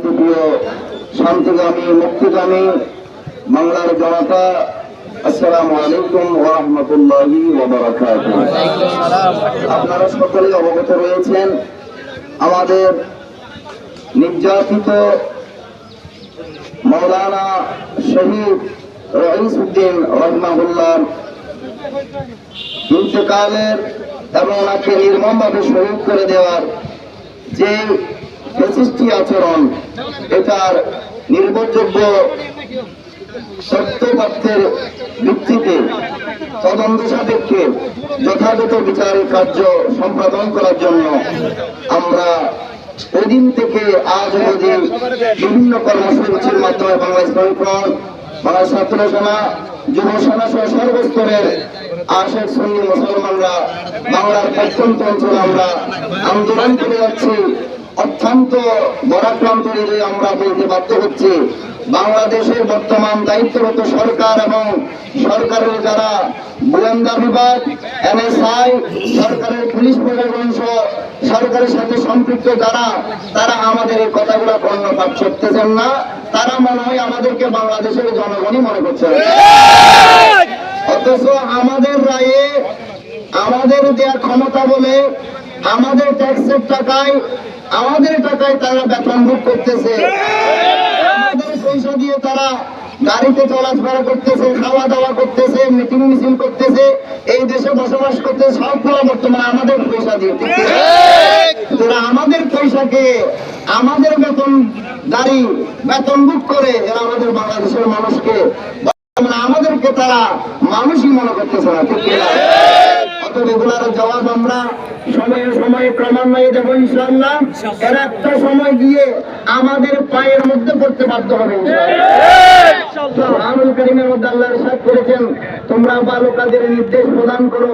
শান্তিপ্রিয়, শান্তিগামী, মুক্তিগামী বাংলার জনতা, আসসালামু আলাইকুম ওয়া রাহমাতুল্লাহি ওয়া বারাকাতুহু। আপনারা সকলে অবগত রয়েছেন, আমাদের নির্যাতিত মাওলানা শহীদ রইসউদ্দিন রাহিমাহুল্লাহ ইন্তেকালের এবং ওনাকে নির্মমভাবে শহীদ করে দেওয়ার যে ফ্যাসিস্টি আচরণ, এটার নির্ভরযোগ্য সত্যতথ্যের ভিত্তিতে তদন্ত সাপেক্ষে যথাযথ বিচারিক কার্য সম্পাদন করার জন্য আমরা ওইদিন থেকে আজ অবধি বিভিন্ন কর্মসূচির মাধ্যমে বাংলা ইসলামী ফ্রন্ট, বাংলা ছাত্র সেনা, যুব সেনা সহ সর্বস্তরের আশেক সুন্নি মুসলমানরা বাংলার প্রত্যন্ত অঞ্চলে আমরা আন্দোলন করে যাচ্ছি। অত্যন্ত বরাক্রান্ত হয়ে আমরা বলতে বাধ্য হচ্ছি, বাংলাদেশের বর্তমান দায়িত্বরত সরকার এবং সরকারের যারা গোয়েন্দা বিভাগ, NSI, সরকারের পুলিশ প্রশাসন সহ সরকারের সাথে সম্পৃক্ত যারা, তারা আমাদের এই কথাগুলো কর্ণপাত করতেছেন না। তারা মনে হয় আমাদেরকে বাংলাদেশের জনগণই মনে করছে, অথচ আমাদের রায়ে, আমাদের দেওয়ার ক্ষমতা বলে, আমাদের ট্যাক্সের টাকায়, আমাদের টাকায় তারা বেতন ভোগ করতেছে, আমাদের পয়সা দিয়ে তারা গাড়িতে চলাফেরা করতেছে, খাওয়া দাওয়া করতেছে, মিটিং মিছিল করতেছে, এই দেশে বসবাস করতে, সবগুলো বর্তমানে আমাদের পয়সা দিয়ে। তারা আমাদের পয়সাকে, আমাদের বেতন গাড়ি বেতন বুক করে এরা আমাদের বাংলাদেশের মানুষকে, আমাদেরকে তারা মানুষই মনে করতেছে না। ঠিক কিনা? অতএব এগুলার জবাব আমরা সময়ে সময়ে ক্রমান্বয়ে দেবো ইনশাআল্লাহ। এর একটা সময় গিয়ে আমাদের পায়ের মধ্যে পড়তে বাধ্য হবে ইনশাআল্লাহ। কোরআনুল কারীমের মধ্যে আল্লাহ ইরশাদ করেছেন, তোমরা বালকাদের নির্দেশ প্রদান করো।